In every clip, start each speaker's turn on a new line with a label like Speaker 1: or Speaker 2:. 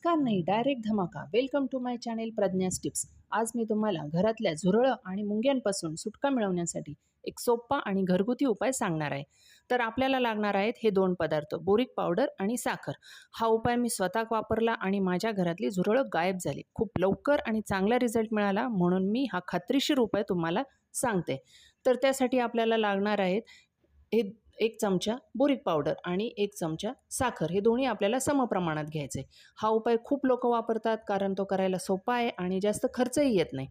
Speaker 1: नमस्कार नाही डायरेक्ट धमाका. Welcome to my channel Pragya's tips. आज मी तुम्हाला घरातल्या झुरळं आणि मुंग्यांपासून सुटका मिळवण्यासाठी एक सोपा आणि घरगुती उपाय सांगणार आहे. तर आपल्याला लागणार आहेत हे दोन पदार्थ, बोरिक पावडर आणि साखर. हा उपाय मी स्वतः वापरला आणि माझ्या घरातली झुरळं गायब झाली. खूप लवकर आणि चांगला रिझल्ट मिळाला, म्हणून मी हा खात्रीशीर उपाय तुम्हाला सांगते. तर त्यासाठी आपल्याला लागणार आहेत हे 1 चमचा बोरिक पावडर आणि 1 चमचा साखर. हे दोन्ही आपल्याला समप्रमाणात घ्यायचे. हा उपाय खूप लोक वापरतात कारण तो करायला सोपा आहे आणि जास्त खर्चही येत नाही.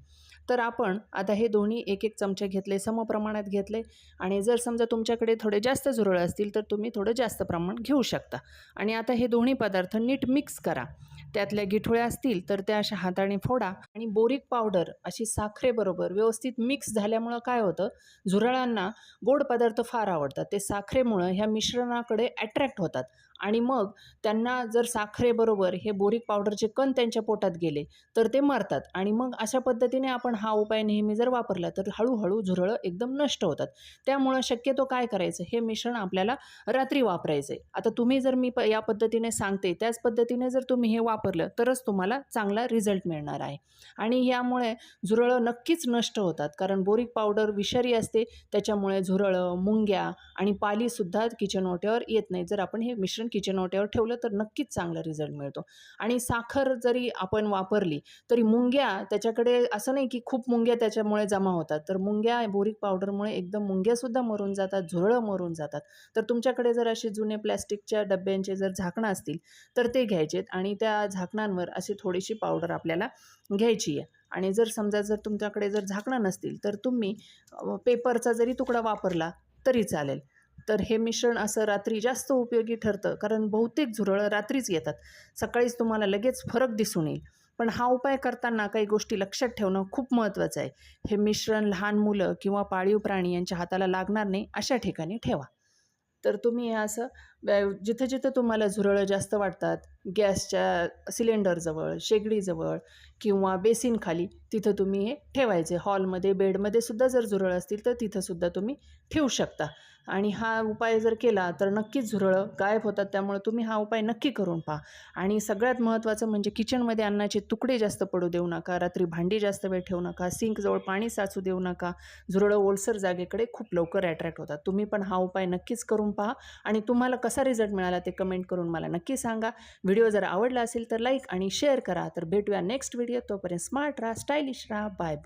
Speaker 1: तर आपण आता हे दोन्ही 1-1 चमचे घेतले, समप्रमाणात घेतले आणि जर समजा तुमच्याकडे थोडे जास्त झुरळ असतील तर तुम्ही थोडं जास्त प्रमाण घेऊ शकता. आणि आता हे दोन्ही पदार्थ नीट मिक्स करा. त्यातल्या गिठोळ्या असतील तर त्या अशा हाताने फोडा आणि बोरिक पावडर अशी साखरेबरोबर व्यवस्थित मिक्स झाल्यामुळं काय होतं, झुरळांना गोड पदार्थ फार आवडतात. ते साखरेमुळं ह्या मिश्रणाकडे अट्रॅक्ट होतात आणि मग त्यांना जर साखरेबरोबर हे बोरिक पावडरचे कण त्यांच्या पोटात गेले तर ते मरतात. आणि मग अशा पद्धतीने आपण हा उपाय नेहमी जर वापरला तर हळूहळू झुरळं एकदम नष्ट होतात. त्यामुळं शक्यतो काय करायचं, हे मिश्रण आपल्याला रात्री वापरायचं आहे. आता तुम्ही जर मी या पद्धतीने सांगते त्याच पद्धतीने जर तुम्ही हे वापरलं तरच तुम्हाला चांगला रिझल्ट मिळणार आहे. आणि यामुळे झुरळं नक्कीच नष्ट होतात, कारण बोरिक पावडर विषारी असते. त्याच्यामुळे झुरळं, मुंग्या आणि पालीसुद्धा किचन ओट्यावर येत नाही. जर आपण हे मिश्रण किचन ओट्यावर ठेवलं तर नक्कीच चांगला रिझल्ट मिळतो. आणि साखर जरी आपण वापरली तरी मुंग्या त्याच्याकडे असं नाही की खूप मुंग्या त्याच्यामुळे जमा होतात, तर मुंग्या बोरिक पावडरमुळे एकदम मुंग्यासुद्धा मरून जातात, झुरळं मरून जातात. तर तुमच्याकडे जर असे जुने प्लॅस्टिकच्या डब्यांचे जर झाकणं असतील तर ते घ्यायचेत आणि त्या झाकणांवर अशी थोडीशी पावडर आपल्याला घ्यायची आहे. आणि जर समजा जर तुमच्याकडे जर झाकणं नसतील तर तुम्ही पेपरचा जरी तुकडा वापरला तरी चालेल. तर हे मिश्रण असं रात्री जास्त उपयोगी ठरतं, कारण बहुतेक झुरळं रात्रीच येतात. सकाळीच तुम्हाला लगेच फरक दिसून येईल. पण हा उपाय करताना काही गोष्टी लक्षात ठेवणं खूप महत्त्वाचं आहे. हे मिश्रण लहान मुलं किंवा पाळीव प्राणी यांच्या हाताला लागणार नाही अशा ठिकाणी ठेवा. तर तुम्ही हे असं जिथं जिथं तुम्हाला झुरळं जास्त वाटतात, गॅसच्या सिलेंडरजवळ, शेगडीजवळ किंवा बेसिनखाली, तिथं तुम्ही हे ठेवायचे. हॉलमध्ये, बेडमध्ये सुद्धा जर झुरळं असतील तर तिथंसुद्धा तुम्ही ठेवू शकता. आणि हा उपाय जर केला तर नक्कीच झुरळं गायब होतात. त्यामुळे तुम्ही हा उपाय नक्की करून पहा. आणि सगळ्यात महत्त्वाचं म्हणजे किचनमध्ये अन्नाचे तुकडे जास्त पडू देऊ नका, रात्री भांडी जास्त वेळ ठेवू नका, सिंकजवळ पाणी साचू देऊ नका. झुरळं ओलसर जागेकडे खूप लवकर अट्रॅक्ट होतात. तुम्ही पण हा उपाय नक्कीच करून पहा आणि तुम्हाला कसा रिझल्ट मिळाला ते कमेंट करून मला नक्की सांगा. व्हिडिओ जर आवडला असेल तर लाईक आणि शेअर करा. तर भेटूया नेक्स्ट व्हिडिओ. तोपर्यंत स्मार्ट राहा, स्टायलिश राहा. Bye bye.